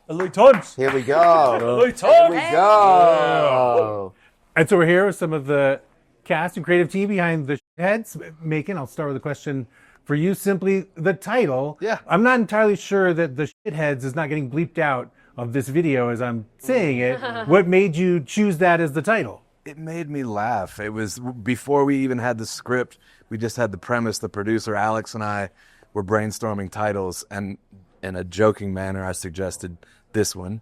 Louis Tons. Here we go. Louis Tons. Here we go. And so we're here with some of the cast and creative team behind the heads. Macon, I'll start with a question for you. Simply the title. Yeah. I'm not entirely sure that the shitheads is not getting bleeped out of this video as I'm saying it. What made you choose that as the title? It made me laugh. It was before we even had the script. We just had the premise. The producer, Alex, and I were brainstorming titles, and in a joking manner, I suggested this one,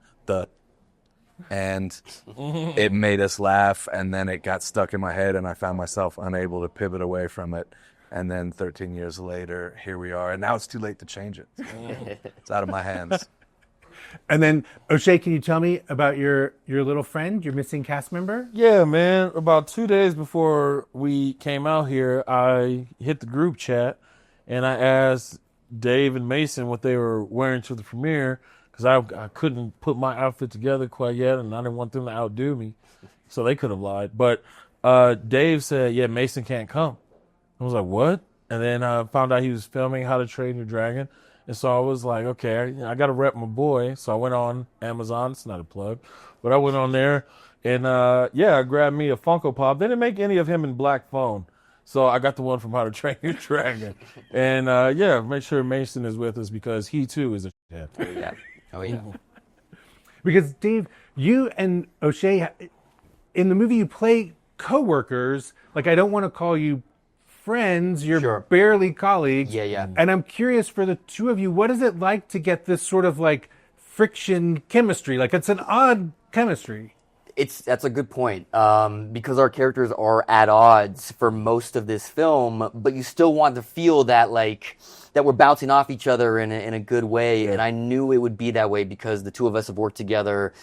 and it made us laugh, and then it got stuck in my head, and I found myself unable to pivot away from it. And then 13 years later, here we are, and now it's too late to change it. It's out of my hands. And then, O'Shea, can you tell me about your little friend, your missing cast member? Yeah, man. About 2 days before we came out here, I hit the group chat and I asked Dave and Mason what they were wearing to the premiere because I couldn't put my outfit together quite yet, and I didn't want them to outdo me, so they could have lied. But Dave said, "Yeah, Mason can't come." I was like, "What?" And then I found out he was filming How to Train Your Dragon. And so I was like, okay, I got to rep my boy. So I went on Amazon. It's not a plug. But I went on there and, I grabbed me a Funko Pop. They didn't make any of him in black phone. So I got the one from How to Train Your Dragon. And, make sure Mason is with us because he, too, is a shithead. Yeah. Oh, yeah. Because, Dave, you and O'Shea, in the movie, you play co-workers. Like, I don't want to call you friends, you're barely colleagues. Yeah. And I'm curious for the two of you, what is it like to get this sort of like friction chemistry? Like it's an odd chemistry. That's a good point. Because our characters are at odds for most of this film, but you still want to feel that that we're bouncing off each other in a good way. Yeah. And I knew it would be that way because the two of us have worked together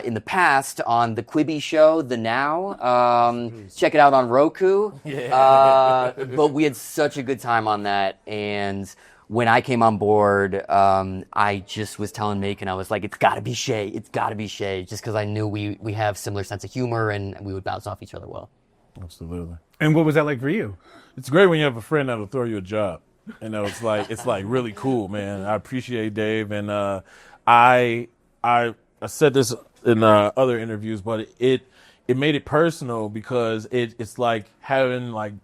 in the past on the Quibi show, The Now. Check it out on Roku. Yeah. But we had such a good time on that. And when I came on board, I just was telling Macon, I was like, it's got to be Shay. It's got to be Shay. Just because I knew we have similar sense of humor and we would bounce off each other well. Absolutely. And what was that like for you? It's great when you have a friend that'll throw you a job. You know, it's like really cool, man. I appreciate Dave. And I said this in other interviews, but it made it personal because it's like having I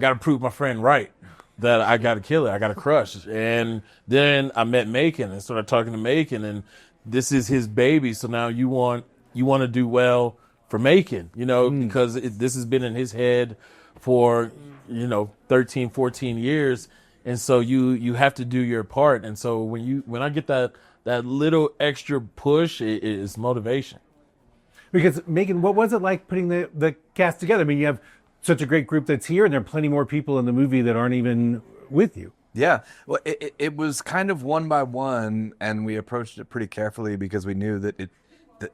got to prove my friend right. That I got to kill it. I got to crush. And then I met Macon and started talking to Macon, and this is his baby. So now you want to do well for Macon, because this has been in his head for, 13, 14 years. And so you have to do your part. And so when I get that little extra push, it is motivation. Because Macon, what was it like putting the cast together? I mean, you have such a great group that's here, and there are plenty more people in the movie that aren't even with you. Yeah, well, it was kind of one by one, and we approached it pretty carefully because we knew that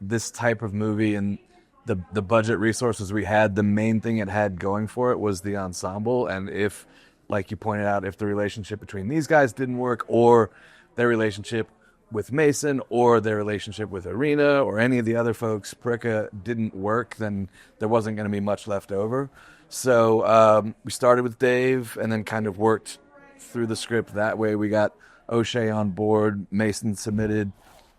this type of movie and the budget resources we had, the main thing it had going for it was the ensemble. And if, like you pointed out, if the relationship between these guys didn't work, or their relationship with Mason, or their relationship with Irina, or any of the other folks, Prika, didn't work, then there wasn't going to be much left over. So we started with Dave and then kind of worked through the script that way. We got O'Shea on board. Mason submitted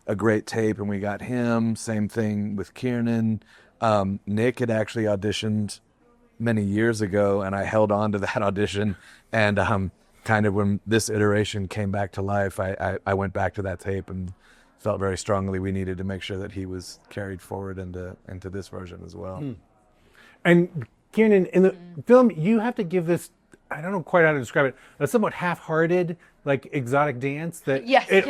a great tape and we got him. Same thing with Kiernan. Nick had actually auditioned many years ago, and I held on to that audition. And kind of when this iteration came back to life, I went back to that tape and felt very strongly we needed to make sure that he was carried forward into this version as well. And Kiernan, in the film, you have to give this, I don't know quite how to describe it, a somewhat half-hearted, exotic dance that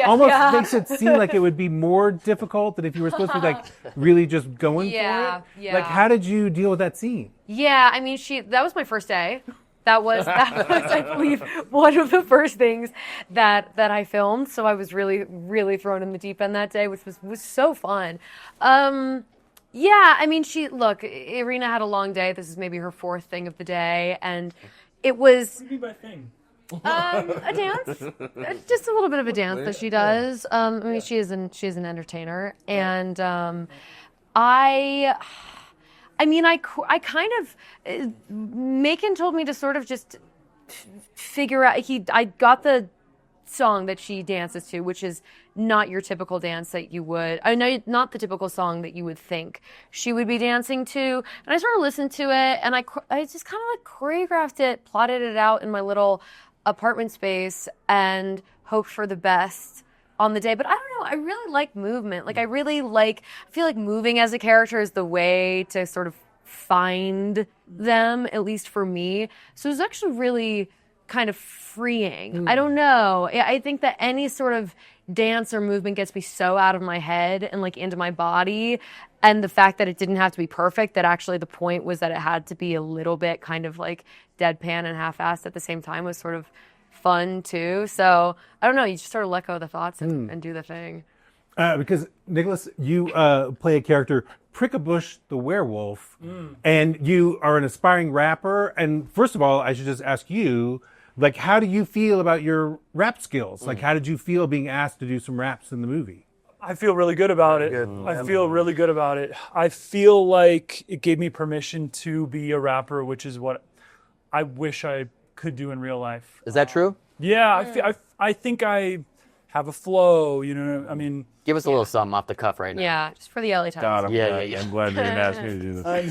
almost makes it seem like it would be more difficult than if you were supposed to be really just going for it. Yeah. How did you deal with that scene? Yeah, I mean, that was my first day. That was I believe, one of the first things that I filmed. So I was really, really thrown in the deep end that day, which was so fun. Yeah, I mean, Irina had a long day. This is maybe her fourth thing of the day, and it was What do you mean by thing? a dance, just a little bit of a dance that she does. I mean, she is an entertainer, and I kind of, Macon told me to sort of just figure out. I got the song that she dances to, which is not your typical dance that you would, I know, not the typical song that you would think she would be dancing to. And I sort of listened to it, and I just kind of like choreographed it, plotted it out in my little apartment space, and hoped for the best on the day. But I don't know, I really like movement. Like, I feel like moving as a character is the way to sort of find them, at least for me. So it was actually really kind of freeing. I don't know. I think that any sort of dance or movement gets me so out of my head and like into my body. And the fact that it didn't have to be perfect, that actually the point was that it had to be a little bit kind of like deadpan and half-assed at the same time, was sort of fun too. So I don't know, you just sort of let go of the thoughts and do the thing. Because Nicholas, you play a character, Prickabush the werewolf, and you are an aspiring rapper. And first of all, I should just ask you, like, how do you feel about your rap skills? Like, how did you feel being asked to do some raps in the movie? I feel really good about it. I feel really good about it. I feel like it gave me permission to be a rapper, which is what I wish I could do in real life. Is that true? Yeah, I think I have a flow, you know, I mean. Give us a little something off the cuff right now. Yeah, just for the LA Times. God, I'm Yeah. glad you didn't ask me to do this. I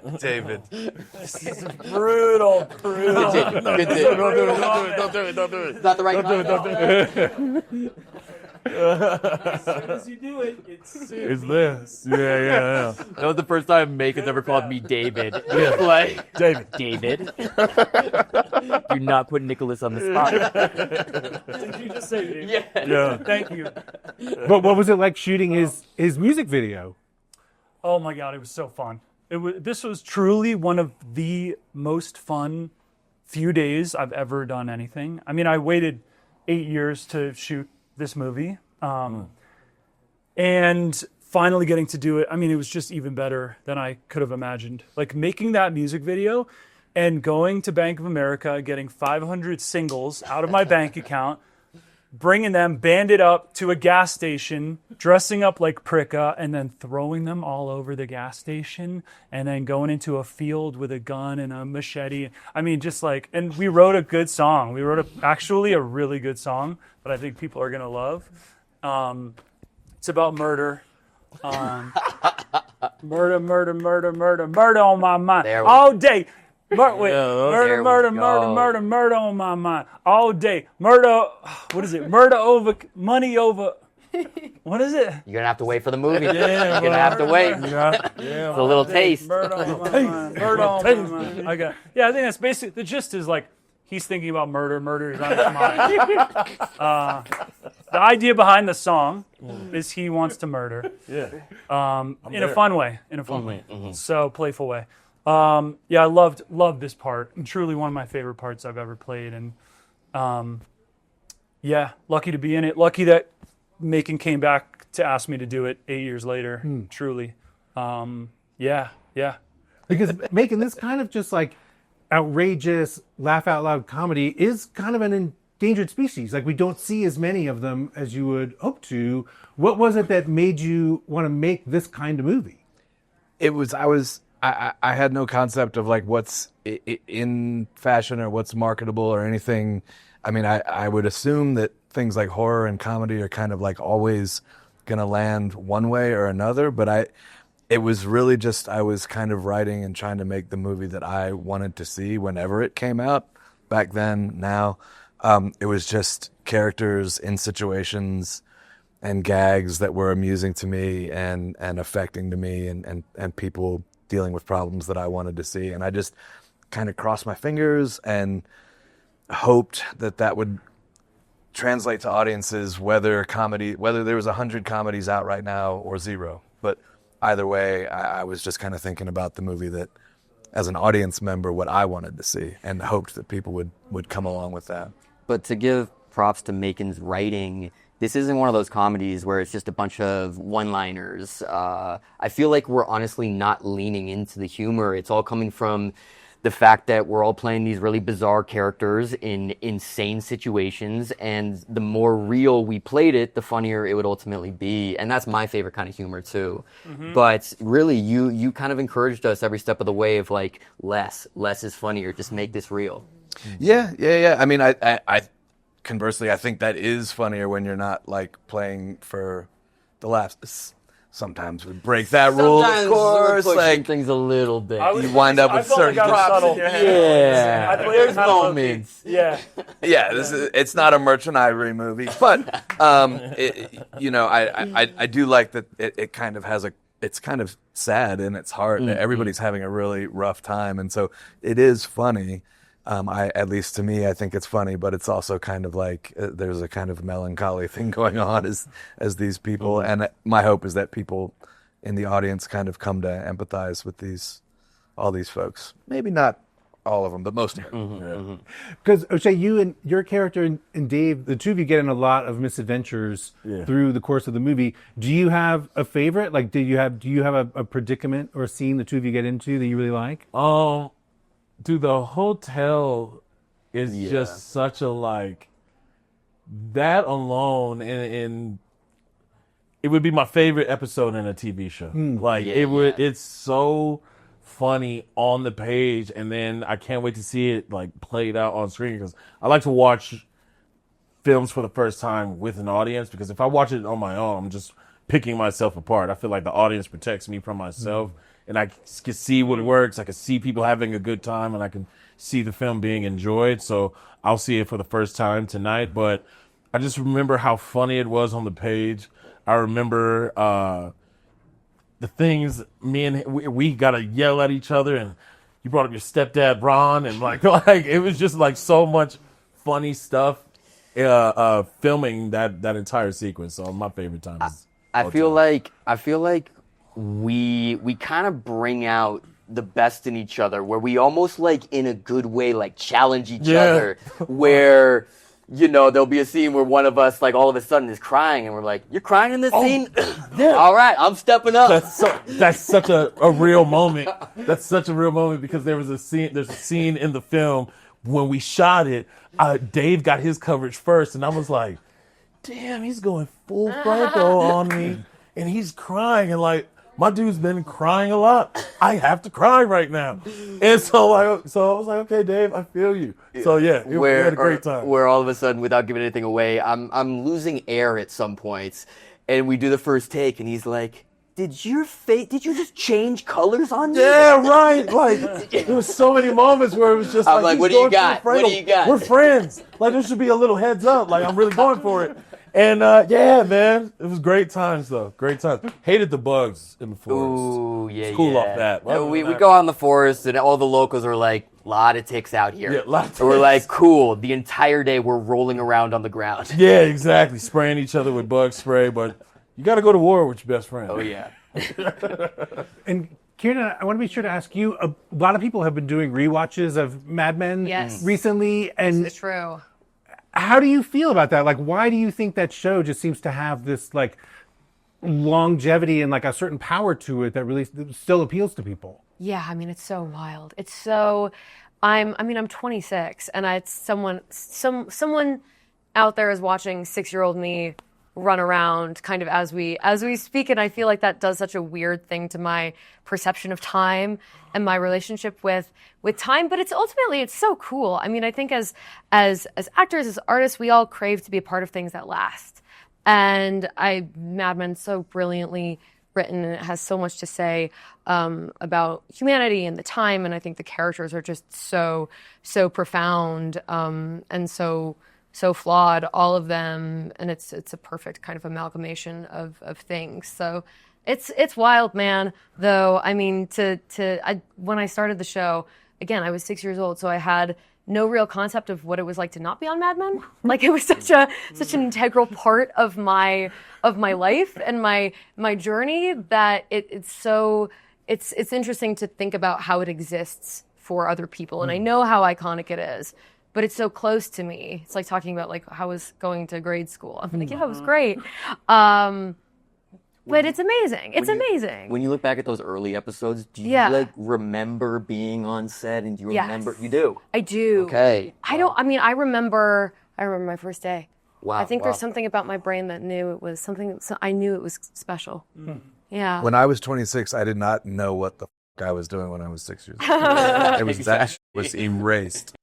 mean, David. this is brutal. Good Don't do it. It's not the right time. As soon as you do it, It's this. Yeah. That was the first time Macon ever called me David. Like, David. Do not put Nicholas on the spot. Did you just say David? Yeah. Thank you. But what was it like shooting his music video? Oh my God, it was so fun. This was truly one of the most fun few days I've ever done anything. I mean, I waited 8 years to shoot this movie. And finally getting to do it, I mean, it was just even better than I could have imagined. Like, making that music video and going to Bank of America, getting 500 singles out of my bank account, bringing them banded up to a gas station, dressing up like Pricka, and then throwing them all over the gas station, and then going into a field with a gun and a machete. I mean, just like, and we wrote a good song. We wrote actually a really good song that I think people are going to love. It's about murder. Murder on my mind. All day. Murder on my mind all day. What is it? Murder over money over. What is it? You're gonna have to wait for the movie. You're gonna have to wait. It's a little taste. Murder on my mind. Murder on my mind. I think that's basically the gist. Is like he's thinking about murder. Murder is on his mind. The idea behind the song is he wants to murder. In a fun way. So playful way. I loved this part. Truly one of my favorite parts I've ever played, and lucky to be in it. Lucky that Macon came back to ask me to do it 8 years later. Truly, Because Macon, this kind of just like outrageous, laugh out loud comedy is kind of an endangered species. Like, we don't see as many of them as you would hope to. What was it that made you want to make this kind of movie? I had no concept of like what's in fashion or what's marketable or anything. I mean, I would assume that things like horror and comedy are kind of like always going to land one way or another. But it was really just, I was kind of writing and trying to make the movie that I wanted to see whenever it came out. Back then, now, it was just characters in situations and gags that were amusing to me and affecting to me and people dealing with problems that I wanted to see. And I just kind of crossed my fingers and hoped that would translate to audiences, whether there was 100 comedies out right now or 0. But either way, I was just kind of thinking about the movie that, as an audience member, what I wanted to see, and hoped that people would come along with that. But to give props to Macon's writing, this isn't one of those comedies where it's just a bunch of one-liners. I feel like we're honestly not leaning into the humor. It's all coming from the fact that we're all playing these really bizarre characters in insane situations, and the more real we played it, the funnier it would ultimately be. And that's my favorite kind of humor too. But really, you kind of encouraged us every step of the way of like, less is funnier. Just make this real. Yeah. I mean, I conversely, I think that is funnier when you're not like playing for the laughs. Sometimes we break that rule, of course. Like things a little bit. you wind up with certain props in your head. Yeah, there's moments. Yeah, it's not a Merchant Ivory movie, but I do like that it kind of has it's kind of sad in its heart. Everybody's having a really rough time, and so it is funny. At least to me, I think it's funny, but it's also kind of like there's a kind of melancholy thing going on as these people. And my hope is that people in the audience kind of come to empathize with all these folks. Maybe not all of them, but most of them. Because O'Shea, you and your character and Dave, the two of you get in a lot of misadventures through the course of the movie. Do you have a favorite? Like, do you have a predicament or a scene the two of you get into that you really like? Dude, the hotel is just such a like that alone, and it would be my favorite episode in a TV show. It's so funny on the page, and then I can't wait to see it like played out on screen because I like to watch films for the first time with an audience, because if I watch it on my own, I'm just picking myself apart. I feel like the audience protects me from myself. And I can see what works. I can see people having a good time, and I can see the film being enjoyed. So I'll see it for the first time tonight. But I just remember how funny it was on the page. I remember the things we got to yell at each other, and you brought up your stepdad Braun, and like it was just like so much funny stuff filming that entire sequence. So my favorite time is I feel like we kind of bring out the best in each other, where we almost like in a good way like challenge each other, where there'll be a scene where one of us like all of a sudden is crying, and we're like, "You're crying in this scene? All right, I'm stepping up." That's such a real moment. That's such a real moment, because there's a scene in the film when we shot it. Dave got his coverage first, and I was like, "Damn, he's going full Franco on me, and he's crying, and like." My dude's been crying a lot. I have to cry right now. And so I was like, okay, Dave, I feel you. So we had a great time. Where all of a sudden, without giving anything away, I'm losing air at some points, and we do the first take, and he's like, did you just change colors on me? Yeah, right. Like, there was so many moments where it was just I'm like, what do you got? What do you got? We're friends. Like, there should be a little heads up. Like, I'm really going for it. And, man, it was great times, though. Great times. Hated the bugs in the forest. Ooh, yeah, it's cool off that. We go on the forest, and all the locals are like, lot of ticks out here. Yeah, lot of ticks. And we're like, cool. The entire day, we're rolling around on the ground. Yeah, exactly. Spraying each other with bug spray, but you got to go to war with your best friend. Oh, yeah. And Kiernan, I want to be sure to ask you, a lot of people have been doing rewatches of Mad Men recently. And it's true. How do you feel about that? Like, why do you think that show just seems to have this like longevity and like a certain power to it that really still appeals to people? Yeah, I mean, it's so wild. It's so, I'm 26, and it's someone out there is watching 6-year-old me run around kind of as we speak, and I feel like that does such a weird thing to my perception of time and my relationship with time. But it's so cool. I mean, I think as actors, as artists, we all crave to be a part of things that last. And Mad Men's so brilliantly written, and it has so much to say about humanity and the time. And I think the characters are just so profound and so flawed, all of them, and it's a perfect kind of amalgamation of things. So it's wild, man. Though I mean, when I started the show, again, I was 6 years old, so I had no real concept of what it was like to not be on Mad Men. Like, it was such an integral part of my life and my journey that it's interesting to think about how it exists for other people, and I know how iconic it is. But it's so close to me. It's like talking about like how I was going to grade school. I'm like, yeah, it was great. But it's amazing. It's amazing. When you look back at those early episodes, do you like remember being on set, and do you remember? You do. I do. Okay. I remember my first day. Wow. I think there's something about my brain that knew it was something. So I knew it was special. Yeah. When I was 26, I did not know what the I was doing when I was 6 years old. That was erased.